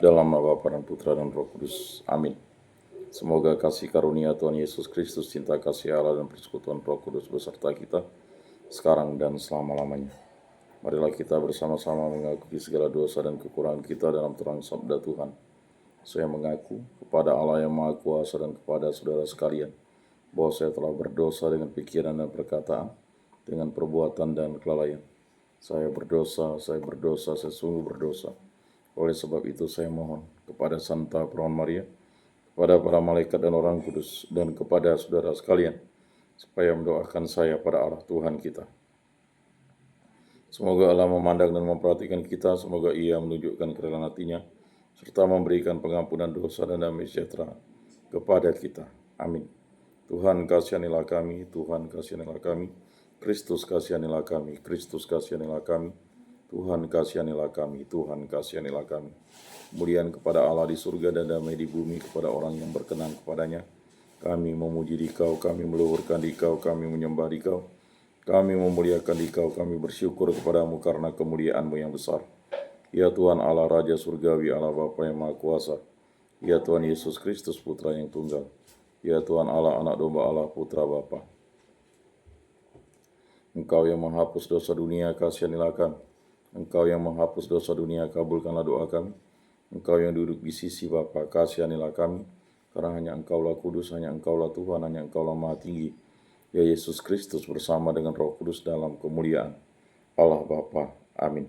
Dalam nama Bapa dan Putra dan Roh Kudus. Amin. Semoga kasih karunia Tuhan Yesus Kristus, cinta kasih Allah dan persekutuan Roh Kudus beserta kita sekarang dan selama-lamanya. Marilah kita bersama-sama mengakui segala dosa dan kekurangan kita dalam terang sabda Tuhan. Saya mengaku kepada Allah yang Maha Kuasa dan kepada saudara sekalian bahwa saya telah berdosa dengan pikiran dan perkataan, dengan perbuatan dan kelalaian. Saya berdosa, saya sungguh berdosa. Oleh sebab itu saya mohon kepada Santa Perawan Maria, kepada para malaikat dan orang kudus, dan kepada saudara sekalian, supaya mendoakan saya pada Allah Tuhan kita. Semoga Allah memandang dan memperhatikan kita, semoga Ia menunjukkan kerelaan hatinya, serta memberikan pengampunan dosa dan damai sejahtera kepada kita. Amin. Tuhan kasihanilah kami, Tuhan kasihanilah kami, Kristus kasihanilah kami, Kristus kasihanilah kami, Tuhan kasihanilah kami, Tuhan kasihanilah kami. Kemudian kepada Allah di surga dan damai di bumi kepada orang yang berkenan kepadanya. Kami memuji Dikau, kami meluhurkan Dikau, kami menyembah Dikau, kami memuliakan Dikau, kami bersyukur kepadamu karena kemuliaan-Mu yang besar. Ya Tuhan Allah Raja Surgawi, Allah Bapa yang Maha Kuasa. Ya Tuhan Yesus Kristus Putra yang Tunggal. Ya Tuhan Allah, Anak Domba Allah, Putra Bapa. Engkau yang menghapus dosa dunia, kasihanilah kami. Engkau yang menghapus dosa dunia, kabulkanlah doa kami. Engkau yang duduk di sisi Bapa, kasihanilah kami. Karena hanya Engkaulah kudus, hanya Engkaulah Tuhan, hanya Engkaulah Maha Tinggi. Ya Yesus Kristus bersama dengan Roh Kudus dalam kemuliaan Allah Bapa. Amin.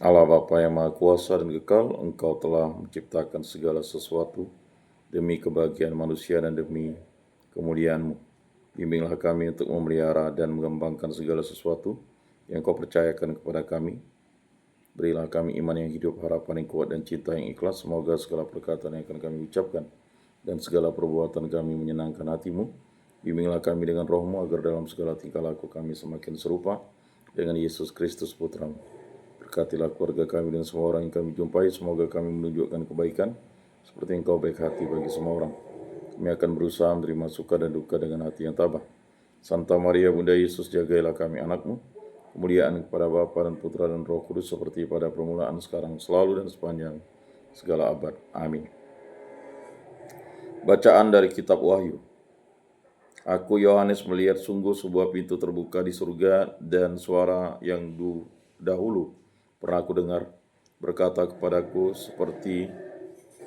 Allah Bapa yang Maha Kuasa dan Kekal, Engkau telah menciptakan segala sesuatu demi kebahagiaan manusia dan demi kemuliaan-Mu. Bimbinglah kami untuk memelihara dan mengembangkan segala sesuatu yang Kau percayakan kepada kami. Berilah kami iman yang hidup, harapan yang kuat, dan cinta yang ikhlas. Semoga segala perkataan yang akan kami ucapkan dan segala perbuatan kami menyenangkan hati-Mu. Bimbinglah kami dengan Roh-Mu agar dalam segala tingkah laku kami semakin serupa dengan Yesus Kristus Putra-Mu. Berkatilah keluarga kami dan semua orang yang kami jumpai. Semoga kami menunjukkan kebaikan seperti Engkau baik hati bagi semua orang. Kami akan berusaha menerima suka dan duka dengan hati yang tabah. Santa Maria Bunda Yesus, jagailah kami anak-Mu. Kemuliaan kepada Bapa dan Putra dan Roh Kudus seperti pada permulaan, sekarang, selalu, dan sepanjang segala abad. Amin. Bacaan dari Kitab Wahyu. Aku Yohanes melihat sungguh sebuah pintu terbuka di surga, dan suara yang dahulu pernah aku dengar berkata kepadaku seperti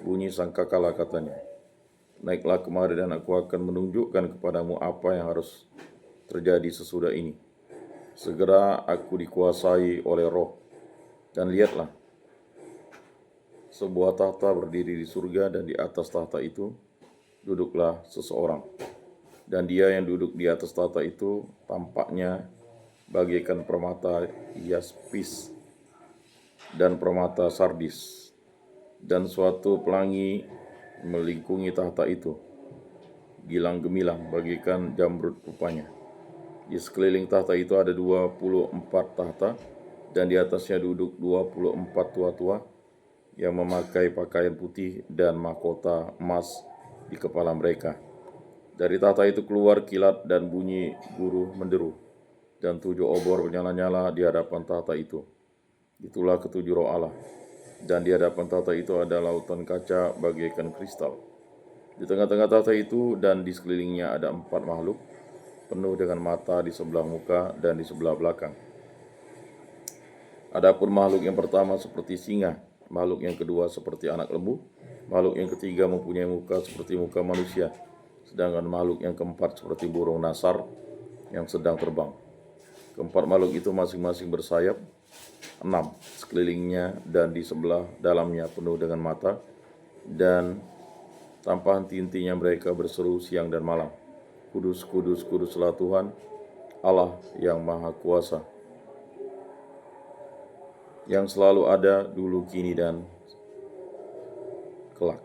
bunyi sangkakala, katanya, naiklah kemari dan aku akan menunjukkan kepadamu apa yang harus terjadi sesudah ini. Segera aku dikuasai oleh Roh, dan lihatlah, sebuah tahta berdiri di surga, dan di atas tahta itu duduklah seseorang. Dan dia yang duduk di atas tahta itu tampaknya bagaikan permata yaspis dan permata sardis, dan suatu pelangi melingkungi tahta itu, gilang gemilang bagaikan jamrud rupanya. Di sekeliling tahta itu ada 24 tahta, dan di atasnya duduk 24 tua-tua yang memakai pakaian putih dan mahkota emas di kepala mereka. Dari tahta itu keluar kilat dan bunyi guru menderu, dan 7 obor menyala-nyala di hadapan tahta itu. Itulah ketujuh roh Allah, dan di hadapan tahta itu ada lautan kaca bagaikan kristal. Di tengah-tengah tahta itu dan di sekelilingnya ada 4 makhluk, penuh dengan mata di sebelah muka dan di sebelah belakang. Adapun makhluk yang pertama seperti singa, makhluk yang kedua seperti anak lembu, makhluk yang ketiga mempunyai muka seperti muka manusia, sedangkan makhluk yang keempat seperti burung nasar yang sedang terbang. Keempat makhluk itu masing-masing bersayap 6 sekelilingnya, dan di sebelah dalamnya penuh dengan mata, dan tanpa henti-hentinya mereka berseru siang dan malam, Kudus, kudus, kuduslah Tuhan, Allah yang Maha Kuasa, yang selalu ada, dulu, kini, dan kelak.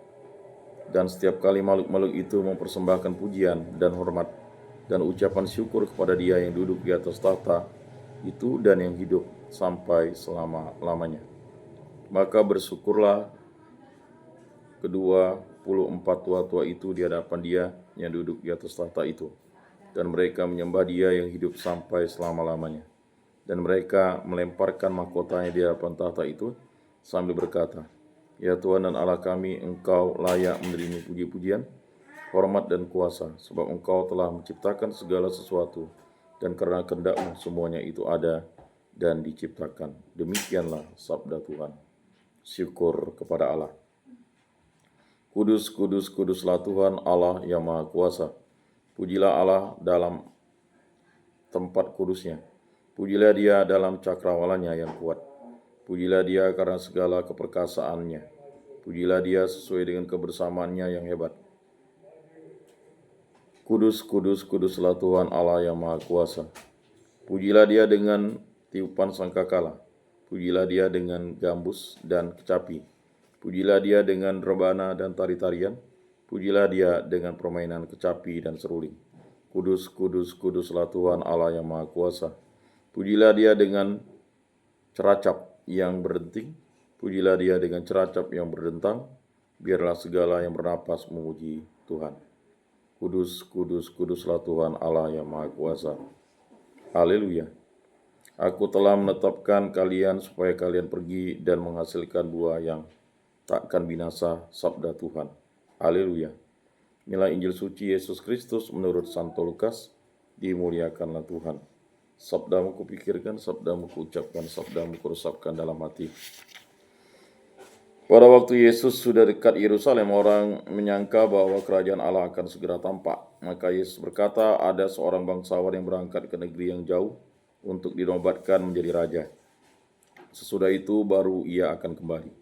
Dan setiap kali makhluk-makhluk itu mempersembahkan pujian dan hormat dan ucapan syukur kepada Dia yang duduk di atas tahta itu dan yang hidup sampai selama-lamanya. Maka bersyukurlah ke-24 tua-tua itu di hadapan Dia yang duduk di atas tahta itu, dan mereka menyembah Dia yang hidup sampai selama-lamanya. Dan mereka melemparkan mahkotanya di hadapan tahta itu sambil berkata, "Ya Tuhan dan Allah kami, Engkau layak menerima puji-pujian, hormat dan kuasa, sebab Engkau telah menciptakan segala sesuatu, dan karena kehendak-Mu semuanya itu ada dan diciptakan." Demikianlah sabda Tuhan. Syukur kepada Allah. Kudus, kudus, kuduslah Tuhan Allah yang Maha Kuasa. Pujilah Allah dalam tempat kudusnya. Pujilah Dia dalam cakrawalanya yang kuat. Pujilah Dia karena segala keperkasaannya. Pujilah Dia sesuai dengan kebersamaannya yang hebat. Kudus, kudus, kuduslah Tuhan Allah yang Maha Kuasa. Pujilah Dia dengan tiupan sangkakala. Pujilah Dia dengan gambus dan kecapi. Pujilah Dia dengan rebana dan tari-tarian. Pujilah Dia dengan permainan kecapi dan seruling. Kudus, kudus, kuduslah Tuhan Allah yang Maha Kuasa. Pujilah Dia dengan ceracap yang berdenting. Pujilah Dia dengan ceracap yang berdentang. Biarlah segala yang bernapas memuji Tuhan. Kudus, kudus, kuduslah Tuhan Allah yang Maha Kuasa. Haleluya. Aku telah menetapkan kalian supaya kalian pergi dan menghasilkan buah yang takkan binasa, sabda Tuhan. Haleluya. Inilah Injil suci Yesus Kristus menurut Santo Lukas. Dimuliakanlah Tuhan. Sabdamu kupikirkan, sabdamu kuucapkan, sabdamu kuresapkan dalam hati. Pada waktu Yesus sudah dekat Yerusalem, orang menyangka bahwa kerajaan Allah akan segera tampak. Maka Yesus berkata, ada seorang bangsawan yang berangkat ke negeri yang jauh untuk dinobatkan menjadi raja. Sesudah itu baru ia akan kembali.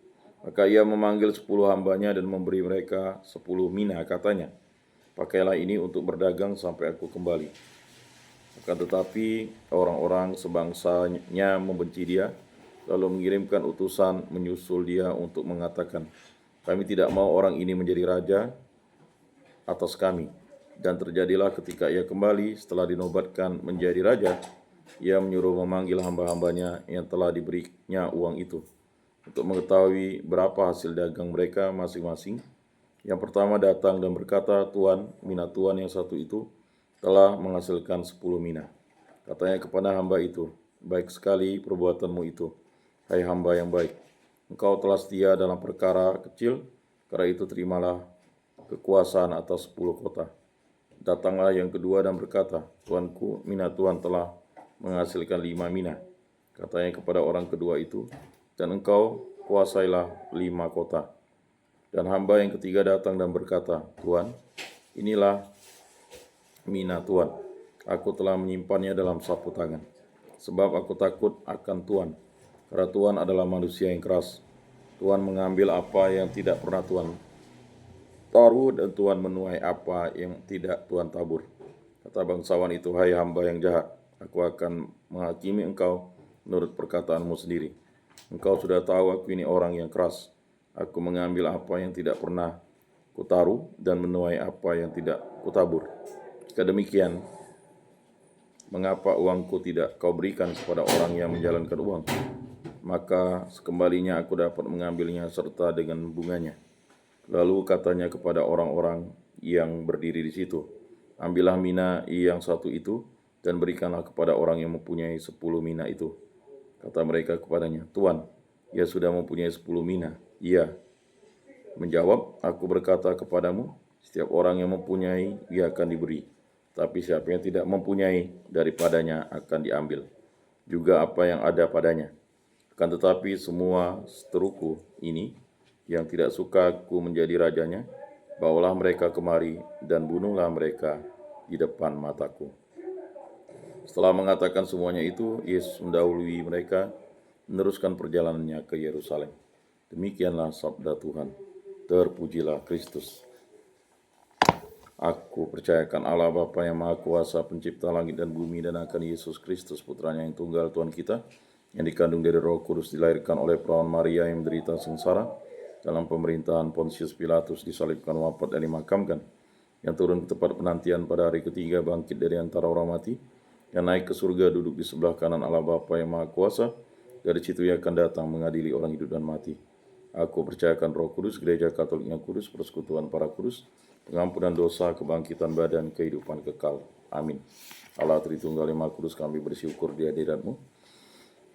Maka ia memanggil 10 hambanya dan memberi mereka 10 mina, katanya, "Pakailah ini untuk berdagang sampai aku kembali." Akan tetapi orang-orang sebangsanya membenci dia, lalu mengirimkan utusan menyusul dia untuk mengatakan, "Kami tidak mau orang ini menjadi raja atas kami." Dan terjadilah ketika ia kembali setelah dinobatkan menjadi raja, ia menyuruh memanggil hamba-hambanya yang telah diberinya uang itu, untuk mengetahui berapa hasil dagang mereka masing-masing. Yang pertama datang dan berkata, "Tuan, mina tuan yang satu itu telah menghasilkan 10 mina." Katanya kepada hamba itu, "Baik sekali perbuatanmu itu, hai hamba yang baik. Engkau telah setia dalam perkara kecil, karena itu terimalah kekuasaan atas 10 kota." Datanglah yang kedua dan berkata, "Tuanku, mina tuan telah menghasilkan 5 mina." Katanya kepada orang kedua itu, "Dan engkau kuasailah 5 kota." Dan hamba yang ketiga datang dan berkata, "Tuan, inilah mina tuan. Aku telah menyimpannya dalam sapu tangan, sebab aku takut akan Tuan, karena Tuan adalah manusia yang keras. Tuan mengambil apa yang tidak pernah Tuan taruh, dan Tuan menuai apa yang tidak Tuan tabur." Kata bangsawan itu, "Hai hamba yang jahat, aku akan menghakimi engkau menurut perkataanmu sendiri. Engkau sudah tahu aku ini orang yang keras. Aku mengambil apa yang tidak pernah kutaruh dan menuai apa yang tidak kutabur. Jika demikian, mengapa uangku tidak kau berikan kepada orang yang menjalankan uang? Maka sekembalinya aku dapat mengambilnya serta dengan bunganya." Lalu katanya kepada orang-orang yang berdiri di situ, "Ambillah mina yang satu itu dan berikanlah kepada orang yang mempunyai 10 mina itu." Kata mereka kepadanya, "Tuan, ia sudah mempunyai 10 mina." Ia menjawab, "Aku berkata kepadamu, setiap orang yang mempunyai, ia akan diberi. Tapi siapa yang tidak mempunyai, daripadanya akan diambil juga apa yang ada padanya. Akan tetapi semua seteruku ini yang tidak suka aku menjadi rajanya, bawalah mereka kemari dan bunuhlah mereka di depan mataku." Setelah mengatakan semuanya itu, Yesus mendahului mereka, meneruskan perjalanannya ke Yerusalem. Demikianlah sabda Tuhan. Terpujilah Kristus. Aku percayakan Allah Bapa yang Maha Kuasa, pencipta langit dan bumi, dan akan Yesus Kristus, putranya yang tunggal Tuhan kita, yang dikandung dari Roh Kudus, dilahirkan oleh perawan Maria, yang menderita sengsara dalam pemerintahan Pontius Pilatus, disalibkan, wafat, dan dimakamkan, yang turun ke tempat penantian pada hari ketiga, bangkit dari antara orang mati, yang naik ke surga, duduk di sebelah kanan Allah Bapa yang Maha Kuasa. Dari situ ia akan datang mengadili orang hidup dan mati. Aku percayakan Roh Kudus, Gereja Katolik yang kudus, persekutuan para kudus, pengampunan dosa, kebangkitan badan, kehidupan kekal. Amin. Allah Tritunggal yang Maha Kudus, kami bersyukur di hadirat-Mu.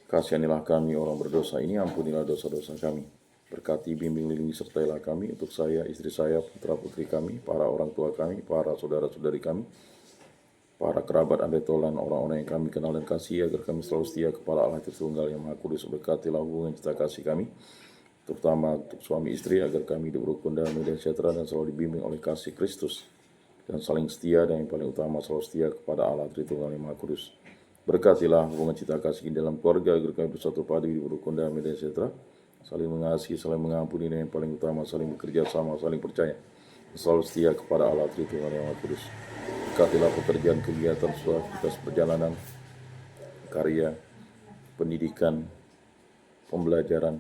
Kasihanilah kami orang berdosa ini, ampunilah dosa-dosa kami. Berkati, bimbing, lindungi, sertailah kami untuk saya, istri saya, putra-putri kami, para orang tua kami, para saudara-saudari kami, para kerabat, andai tolan, orang-orang yang kami kenal dan kasih, agar kami selalu setia kepada Allah Tritunggal yang Maha Kudus. Berkatilah hubungan cinta kasih kami, terutama untuk suami istri, agar kami hidup rukun dalam dan sejahtera dan selalu dibimbing oleh kasih Kristus, dan saling setia, dan yang paling utama selalu setia kepada Allah Tritunggal yang Maha Kudus. Berkatilah hubungan cinta kasih dalam keluarga, agar kami bersatu padu hidup rukun dalam dan sejahtera, saling mengasihi, saling mengampuni, dan yang paling utama saling bekerja sama, saling percaya, selalu setia kepada Allah Tritunggal yang Maha Kudus. Berkatilah pekerjaan, kegiatan, aktivitas perjalanan, karya, pendidikan, pembelajaran,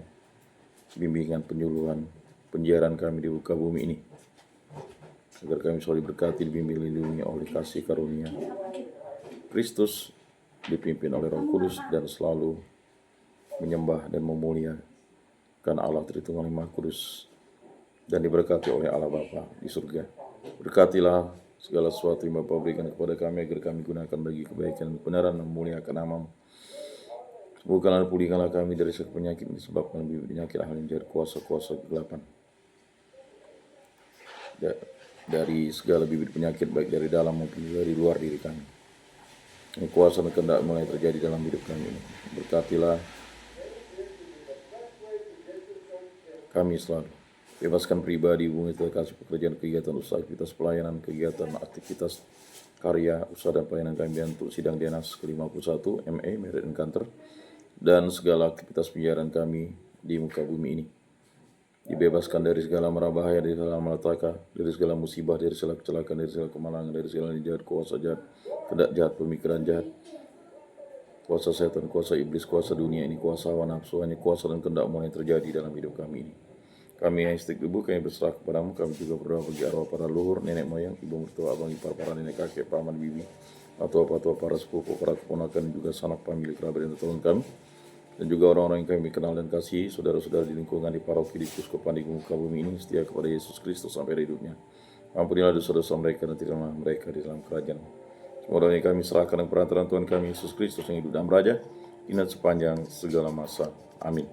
bimbingan, penyuluhan, penyiaran kami di muka bumi ini, agar kami selalu diberkati, dibimbing, lindungi oleh kasih karunia Kristus, dipimpin oleh Roh Kudus, dan selalu menyembah dan memuliakan Allah Tritunggal yang Maha Kudus, dan diberkati oleh Allah Bapa di surga. Berkatilah segala sesuatu yang Bapa berikan kepada kami, agar kami gunakan bagi kebaikan dan kebenaran, dan memuliakan nama-Mu. Sembuhkanlah dan pulihkanlah kami dari segala penyakit disebabkan penyakit hal yang jahat, kuasa-kuasa kegelapan, dari segala bibit penyakit, baik dari dalam maupun dari luar diri kami. Yang kuasa dan kehendak mulai terjadi dalam hidup kami ini. Berkatilah kami selalu. Bebaskan pribadi, hubungan kasih, pekerjaan, kegiatan, usaha, aktivitas pelayanan, kegiatan, aktivitas karya, usaha dan pelayanan kami untuk sidang Dinas ke-51, ME, Merit and Kantor, dan segala aktivitas penyiaran kami di muka bumi ini. Dibebaskan dari segala mara bahaya, dari segala malapetaka, dari segala musibah, dari segala kecelakaan, dari segala kemalangan, dari segala jahat, kuasa jahat, kehendak jahat, pemikiran jahat, kuasa setan, kuasa iblis, kuasa dunia ini, kuasa hawa nafsu, hanya kuasa dan kehendak mulai terjadi dalam hidup kami ini. Kami yang istik tubuh, kami berserah kepadamu. Kami juga berdoa bagi arwah para leluhur, nenek moyang, ibu mertua, abang ipar, para nenek kakek, paman, bibi, patua-patua, para sepupu, para keponakan, juga sanak famili, kerabat dan teman kami, dan juga orang-orang yang kami kenal dan kasih, saudara-saudara di lingkungan di paroki, di kuskupan, di muka bumi ini, setia kepada Yesus Kristus sampai hidupnya. Ampunilah dosa-dosa mereka dan terimalah mereka di dalam kerajaan. Semua doa yang kami serahkan dengan perantaraan Tuhan kami Yesus Kristus yang hidup dan beraja, kini sepanjang segala masa. Amin.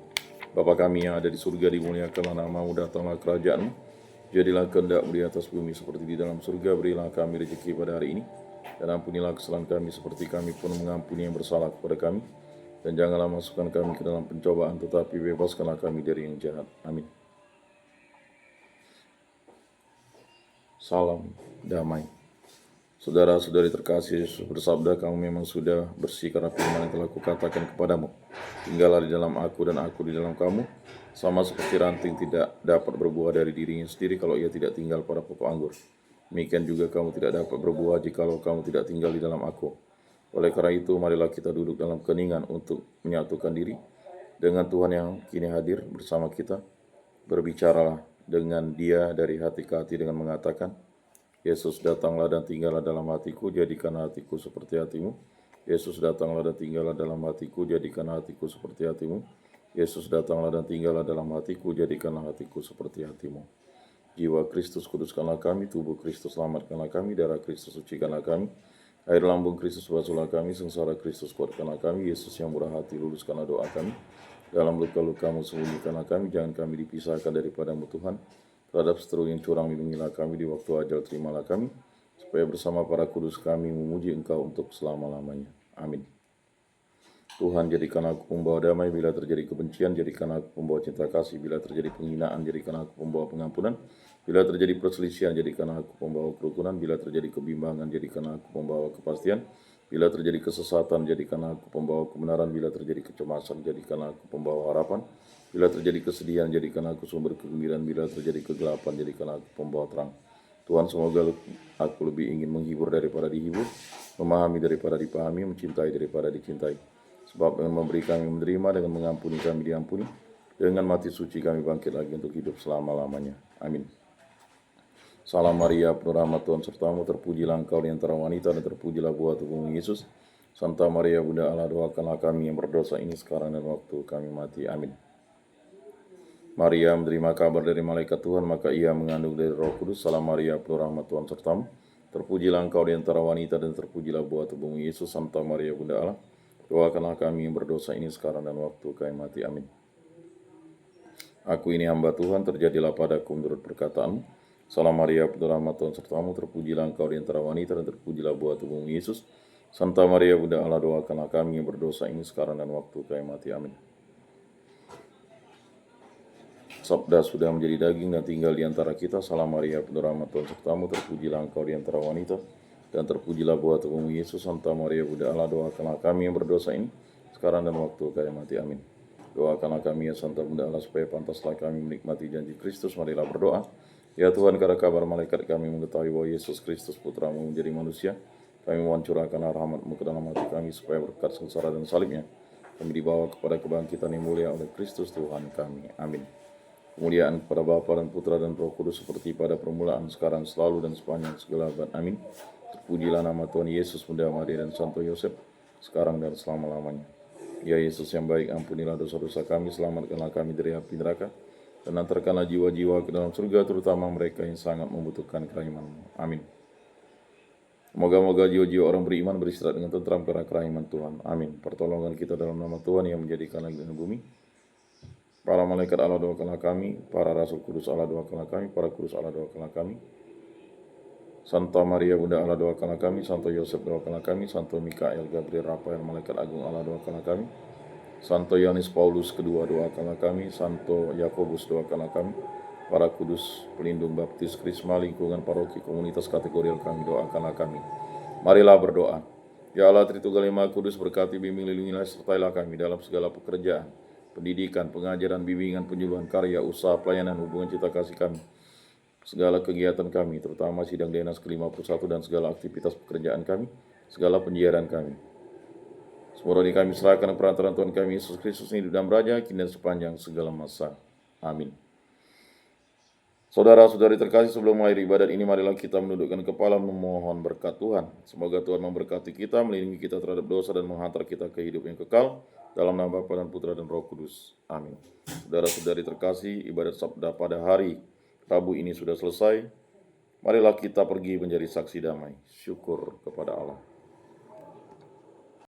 Bapa kami yang ada di surga, dimuliakanlah nama-Mu, datanglah kerajaan-Mu, jadilah kehendak-Mu di atas bumi seperti di dalam surga. Berilah kami rezeki pada hari ini, dan ampunilah kesalahan kami seperti kami pun mengampuni yang bersalah kepada kami. Dan janganlah masukkan kami ke dalam pencobaan, tetapi bebaskanlah kami dari yang jahat. Amin. Salam damai. Saudara-saudari terkasih, bersabda, kamu memang sudah bersih karena firman yang telah kukatakan kepadamu. Tinggallah di dalam aku dan aku di dalam kamu, sama seperti ranting tidak dapat berbuah dari dirinya sendiri kalau ia tidak tinggal pada pokok anggur. Demikian juga kamu tidak dapat berbuah jikalau kamu tidak tinggal di dalam aku. Oleh karena itu, marilah kita duduk dalam keningan untuk menyatukan diri dengan Tuhan yang kini hadir bersama kita. Berbicaralah dengan Dia dari hati ke hati dengan mengatakan, Yesus, datanglah dan tinggallah dalam hatiku, jadikan hatiku seperti hatimu. Yesus, datanglah dan tinggallah dalam hatiku, jadikan hatiku seperti hatimu. Yesus, datanglah dan tinggallah dalam hatiku, jadikanlah hatiku seperti hatimu. Jiwa Kristus, kuduskanlah kami. Tubuh Kristus, selamatkanlah kami. Darah Kristus, sucikanlah kami. Air lambung Kristus, basuhlah kami. Sengsara Kristus, kuatkanlah kami. Yesus yang murah hati, luluskanlah doa kami. Dalam luka-luka-Mu sembunyikanlah kami. Jangan kami dipisahkan daripada-Mu Tuhan. Terhadap seteru yang curang, lindungilah kami. Di waktu ajal, terimalah kami, supaya bersama para kudus kami memuji Engkau untuk selama-lamanya. Amin. Tuhan, jadikan aku pembawa damai bila terjadi kebencian, jadikan aku pembawa cinta kasih bila terjadi penghinaan, jadikan aku pembawa pengampunan bila terjadi perselisihan, jadikan aku pembawa kerukunan, bila terjadi kebimbangan, jadikan aku pembawa kepastian, bila terjadi kesesatan, jadikan aku pembawa kebenaran, bila terjadi kecemasan, jadikan aku pembawa harapan, bila terjadi kesedihan, jadikan aku sumber kegembiraan, bila terjadi kegelapan, jadikan aku pembawa terang. Tuhan, semoga aku lebih ingin menghibur daripada dihibur, memahami daripada dipahami, mencintai daripada dicintai. Sebab dengan memberi kami menerima, dengan mengampuni kami diampuni, dengan mati suci kami bangkit lagi untuk hidup selama-lamanya. Amin. Salam Maria, penuh rahmat Tuhan sertamu, terpujilah engkau di antara wanita, dan terpujilah buah tubuhmu Yesus. Santa Maria, Bunda Allah, doakanlah kami yang berdosa ini sekarang dan waktu kami mati. Amin. Maria menerima kabar dari malaikat Tuhan, maka ia mengandung dari Roh Kudus. Salam Maria, penuh rahmat Tuhan sertamu. Terpujilah engkau di antara wanita dan terpujilah buah tubuhmu Yesus. Santa Maria Bunda Allah, doakanlah kami yang berdosa ini sekarang dan waktu kami mati. Amin. Aku ini hamba Tuhan, terjadilah padaku menurut perkataanmu. Salam Maria, penuh rahmat Tuhan sertamu. Terpujilah engkau di antara wanita dan terpujilah buah tubuhmu Yesus. Santa Maria Bunda Allah, doakanlah kami yang berdosa ini sekarang dan waktu kami mati. Amin. Sabda sudah menjadi daging dan tinggal di antara kita. Salam Maria, penuh rahmat Tuhan sertamu. Terpujilah engkau di antara wanita dan terpujilah buah tubuhmu Yesus. Santa Maria Bunda Allah, doakanlah kami yang berdosa ini sekarang dan waktu kami mati. Amin. Doakanlah kami ya Santa Bunda Allah, supaya pantaslah kami menikmati janji Kristus. Marilah berdoa. Ya Tuhan, karena kabar malaikat kami mengetahui bahwa Yesus Kristus Putramu menjadi manusia, kami mohon curahkan rahmat-Mu ke dalam hati kami, supaya berkat sengsara dan salibnya kami dibawa kepada kebangkitan yang mulia oleh Kristus Tuhan kami. Amin. Kemuliaan kepada Bapa dan Putra dan Roh Kudus, seperti pada permulaan, sekarang, selalu, dan sepanjang segala abad. Amin. Terpujilah nama Tuhan Yesus, Bunda Maria dan Santo Yosef, sekarang dan selama-lamanya. Ya Yesus yang baik, ampunilah dosa-dosa kami, selamatkanlah kami dari api neraka, dan antarkanlah jiwa-jiwa ke dalam surga, terutama mereka yang sangat membutuhkan kerahiman-Mu. Amin. Moga-moga jiwa-jiwa orang beriman beristirahat dengan tentram karena kerahiman Tuhan. Amin. Pertolongan kita dalam nama Tuhan yang menjadikan langit dan bumi. Para malaikat Allah, doakanlah kami. Para rasul kudus Allah, doakanlah kami. Para kudus Allah, doakanlah kami. Santa Maria Bunda Allah, doakanlah kami. Santo Yosef, doakanlah kami. Santo Mikael, Gabriel, Rafael, malaikat agung Allah, doakanlah kami. Santo Yohanes Paulus kedua, doakanlah kami. Santo Yakobus, doakanlah kami. Para kudus pelindung baptis, krisma, lingkungan paroki, komunitas kategorial kami, doakanlah kami. Marilah berdoa. Ya Allah Tritunggal yang Maha Kudus, berkati, bimbing, lindungilah, sertailah kami dalam segala pekerjaan, pendidikan, pengajaran, bimbingan, penyuluhan, karya, usaha, pelayanan, hubungan cinta kasih kami, segala kegiatan kami, terutama sidang Denas ke-51 dan segala aktivitas pekerjaan kami, segala penyiaran kami. Semua roh kami serahkan perantaraan Tuhan kami Yesus Kristus, hidup dan beraja, kini dan sepanjang segala masa. Amin. Saudara-saudari terkasih, sebelum mengakhiri ibadat ini, marilah kita menundukkan kepala memohon berkat Tuhan. Semoga Tuhan memberkati kita, melindungi kita terhadap dosa, dan menghantar kita ke hidup yang kekal. Dalam nama Bapa dan Putra dan Roh Kudus. Amin. Saudara-saudari terkasih, ibadat sabda pada hari Rabu ini sudah selesai. Marilah kita pergi menjadi saksi damai. Syukur kepada Allah.